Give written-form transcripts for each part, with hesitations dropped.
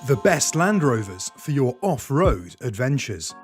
The best Land Rovers for your off-road adventures.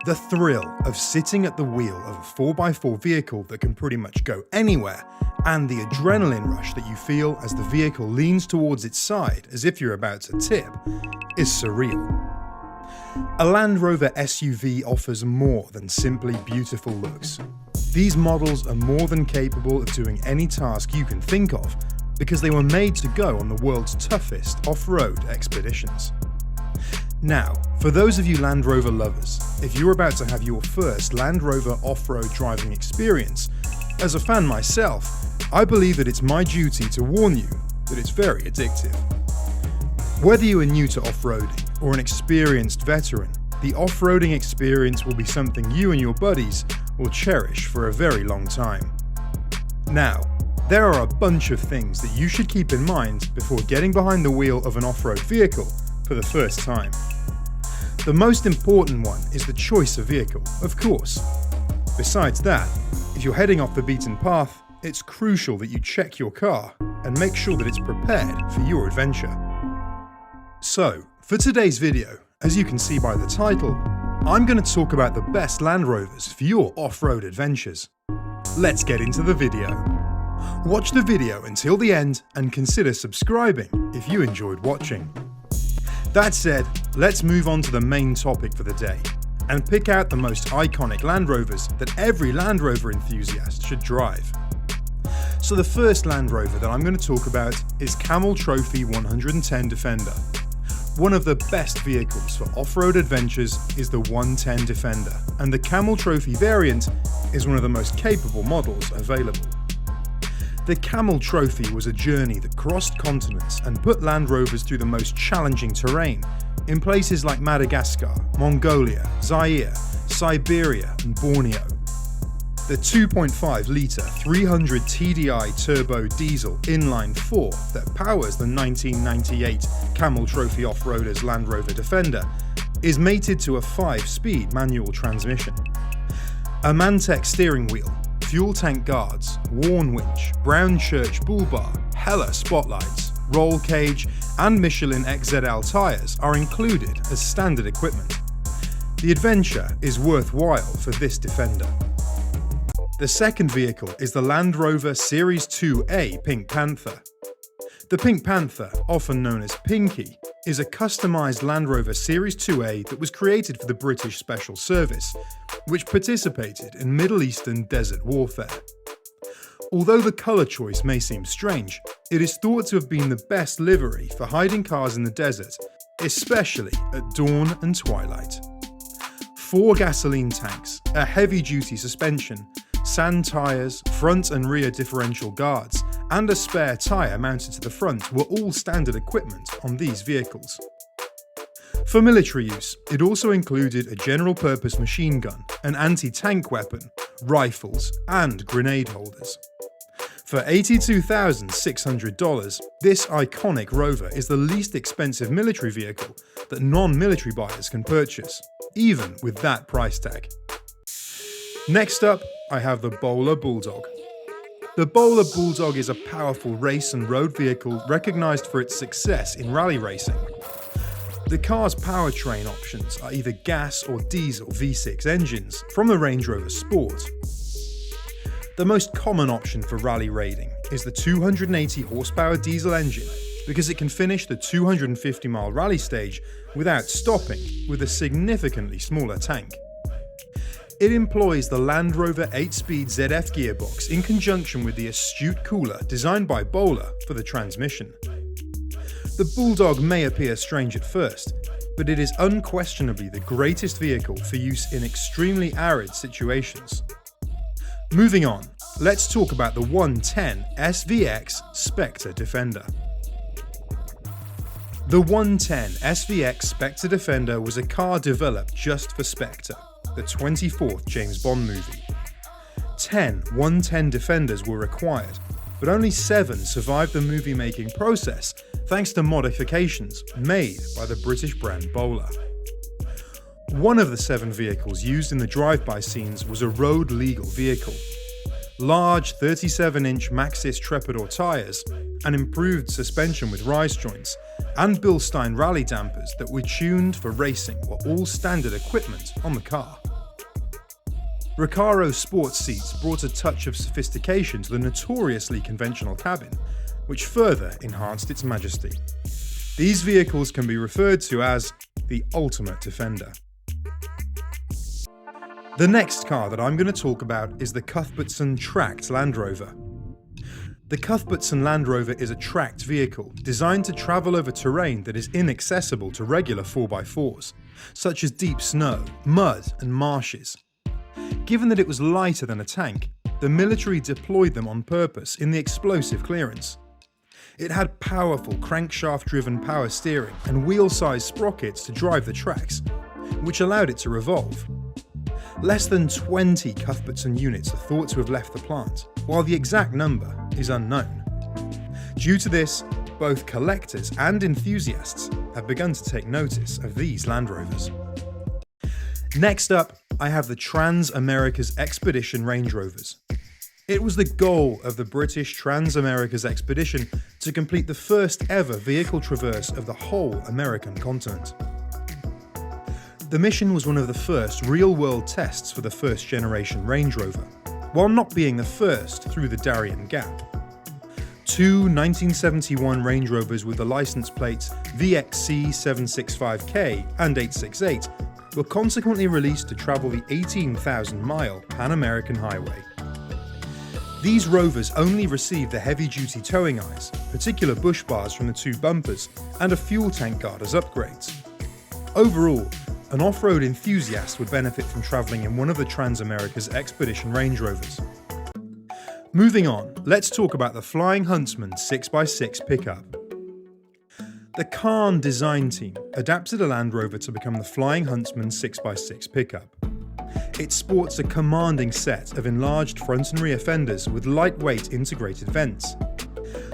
The thrill of sitting at the wheel of a 4x4 vehicle that can pretty much go anywhere, and the adrenaline rush that you feel as the vehicle leans towards its side as if you're about to tip, is surreal. A Land Rover SUV offers more than simply beautiful looks. These models are more than capable of doing any task you can think of, because they were made to go on the world's toughest off-road expeditions. Now, for those of you Land Rover lovers, if you're about to have your first Land Rover off-road driving experience, as a fan myself, I believe that it's my duty to warn you that it's very addictive. Whether you are new to off-roading or an experienced veteran, the off-roading experience will be something you and your buddies will cherish for a very long time. Now, there are a bunch of things that you should keep in mind before getting behind the wheel of an off-road vehicle for the first time. The most important one is the choice of vehicle, of course. Besides that, if you're heading off the beaten path, it's crucial that you check your car and make sure that it's prepared for your adventure. So, for today's video, as you can see by the title, I'm going to talk about the best Land Rovers for your off-road adventures. Let's get into the video. Watch the video until the end and consider subscribing if you enjoyed watching. That said, let's move on to the main topic for the day and pick out the most iconic Land Rovers that every Land Rover enthusiast should drive. So the first Land Rover that I'm going to talk about is Camel Trophy 110 Defender. One of the best vehicles for off-road adventures is the 110 Defender, and the Camel Trophy variant is one of the most capable models available. The Camel Trophy was a journey that crossed continents and put Land Rovers through the most challenging terrain in places like Madagascar, Mongolia, Zaire, Siberia and Borneo. The 2.5-litre 300 TDI turbo diesel inline-4 that powers the 1998 Camel Trophy Off-Roaders Land Rover Defender is mated to a 5-speed manual transmission. A Mantec steering wheel, fuel tank guards, Warn winch, Brown Church bull bar, Hella spotlights, roll cage and Michelin XZL tyres are included as standard equipment. The adventure is worthwhile for this Defender. The second vehicle is the Land Rover Series 2A Pink Panther. The Pink Panther, often known as Pinky, is a customised Land Rover Series 2A that was created for the British Special Service, which participated in Middle Eastern desert warfare. Although the colour choice may seem strange, it is thought to have been the best livery for hiding cars in the desert, especially at dawn and twilight. 4 gasoline tanks, a heavy-duty suspension, sand tyres, front and rear differential guards, and a spare tyre mounted to the front were all standard equipment on these vehicles. For military use, it also included a general-purpose machine gun, an anti-tank weapon, rifles, and grenade holders. For $82,600, this iconic Rover is the least expensive military vehicle that non-military buyers can purchase, even with that price tag. Next up, I have the Bowler Bulldog. The Bowler Bulldog is a powerful race and road vehicle recognised for its success in rally racing. The car's powertrain options are either gas or diesel V6 engines from the Range Rover Sport. The most common option for rally raiding is the 280 horsepower diesel engine because it can finish the 250-mile rally stage without stopping with a significantly smaller tank. It employs the Land Rover 8-speed ZF gearbox in conjunction with the astute cooler designed by Bowler for the transmission. The Bulldog may appear strange at first, but it is unquestionably the greatest vehicle for use in extremely arid situations. Moving on, let's talk about the 110 SVX Spectre Defender. The 110 SVX Spectre Defender was a car developed just for Spectre, the 24th James Bond movie. 10 110 Defenders were required, but only 7 survived the movie-making process thanks to modifications made by the British brand Bowler. One of the 7 vehicles used in the drive-by scenes was a road-legal vehicle. Large 37-inch Maxxis Trepador tyres, an improved suspension with rise joints, and Bilstein rally dampers that were tuned for racing were all standard equipment on the car. Recaro sports seats brought a touch of sophistication to the notoriously conventional cabin, which further enhanced its majesty. These vehicles can be referred to as the ultimate defender. The next car that I'm going to talk about is the Cuthbertson tracked Land Rover. The Cuthbertson Land Rover is a tracked vehicle designed to travel over terrain that is inaccessible to regular 4x4s, such as deep snow, mud and marshes. Given that it was lighter than a tank, the military deployed them on purpose in the explosive clearance. It had powerful crankshaft-driven power steering and wheel-sized sprockets to drive the tracks, which allowed it to revolve. Less than 20 Cuthbertson units are thought to have left the plant, while the exact number is unknown. Due to this, both collectors and enthusiasts have begun to take notice of these Land Rovers. Next up, I have the Trans-America's Expedition Range Rovers. It was the goal of the British Trans-America's Expedition to complete the first ever vehicle traverse of the whole American continent. The mission was one of the first real-world tests for the first-generation Range Rover, while not being the first through the Darien Gap. Two 1971 Range Rovers with the license plates VXC 765K and 868 were consequently released to travel the 18,000-mile Pan-American Highway. These Rovers only received the heavy-duty towing eyes, particular bush bars from the two bumpers, and a fuel tank guard as upgrades. Overall, an off-road enthusiast would benefit from travelling in one of the Trans-America's Expedition Range Rovers. Moving on, let's talk about the Flying Huntsman 6x6 pickup. The Kahn design team adapted a Land Rover to become the Flying Huntsman 6x6 pickup. It sports a commanding set of enlarged front and rear fenders with lightweight integrated vents.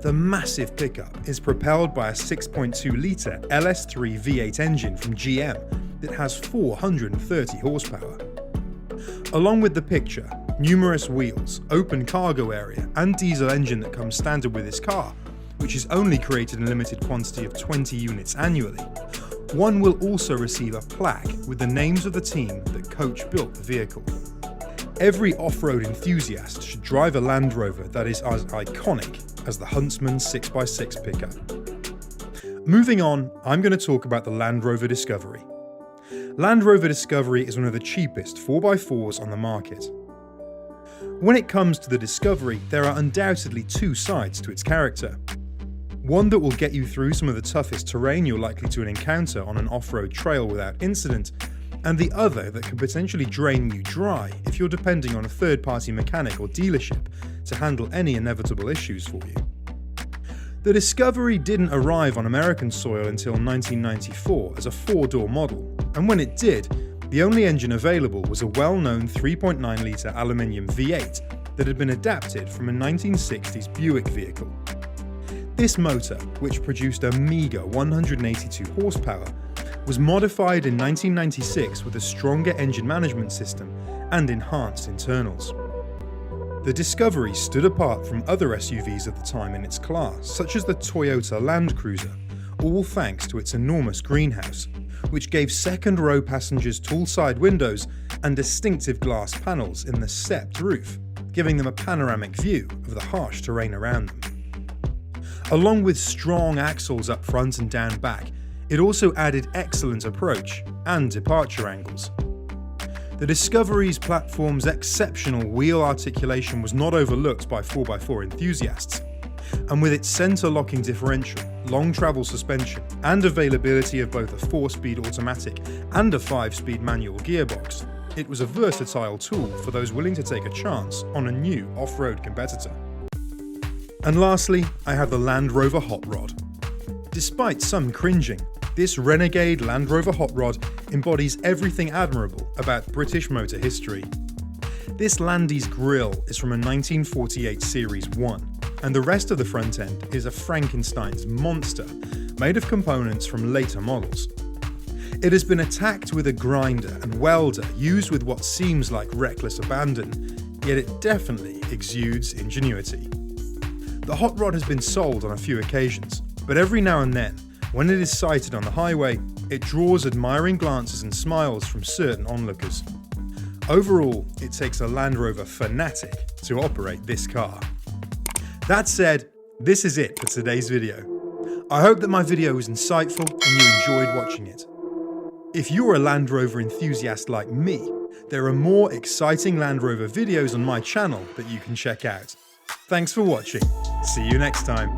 The massive pickup is propelled by a 6.2-litre LS3 V8 engine from GM that has 430 horsepower. Along with the picture, numerous wheels, open cargo area and diesel engine that comes standard with this car, which is only created in a limited quantity of 20 units annually, one will also receive a plaque with the names of the team that coach-built the vehicle. Every off-road enthusiast should drive a Land Rover that is as iconic as the Huntsman 6x6 pickup. Moving on, I'm going to talk about the Land Rover Discovery. Land Rover Discovery is one of the cheapest 4x4s on the market. When it comes to the Discovery, there are undoubtedly two sides to its character. One that will get you through some of the toughest terrain you're likely to encounter on an off-road trail without incident, and the other that could potentially drain you dry if you're depending on a third-party mechanic or dealership to handle any inevitable issues for you. The Discovery didn't arrive on American soil until 1994 as a four-door model, and when it did, the only engine available was a well-known 3.9-litre aluminium V8 that had been adapted from a 1960s Buick vehicle. This motor, which produced a meagre 182 horsepower, was modified in 1996 with a stronger engine management system and enhanced internals. The Discovery stood apart from other SUVs of the time in its class, such as the Toyota Land Cruiser, all thanks to its enormous greenhouse, which gave second-row passengers tall side windows and distinctive glass panels in the stepped roof, giving them a panoramic view of the harsh terrain around them. Along with strong axles up front and down back, it also added excellent approach and departure angles. The Discovery's platform's exceptional wheel articulation was not overlooked by 4x4 enthusiasts, and with its centre-locking differential, long travel suspension, and availability of both a 4-speed automatic and a 5-speed manual gearbox, it was a versatile tool for those willing to take a chance on a new off-road competitor. And lastly, I have the Land Rover Hot Rod. Despite some cringing, this renegade Land Rover Hot Rod embodies everything admirable about British motor history. This Landy's grille is from a 1948 Series 1, and the rest of the front end is a Frankenstein's monster made of components from later models. It has been attacked with a grinder and welder used with what seems like reckless abandon, yet it definitely exudes ingenuity. The Hot Rod has been sold on a few occasions, but every now and then, When it is sighted on the highway, it draws admiring glances and smiles from certain onlookers. Overall, it takes a Land Rover fanatic to operate this car. That said, this is it for today's video. I hope that my video was insightful and you enjoyed watching it. If you're a Land Rover enthusiast like me, there are more exciting Land Rover videos on my channel that you can check out. Thanks for watching. See you next time.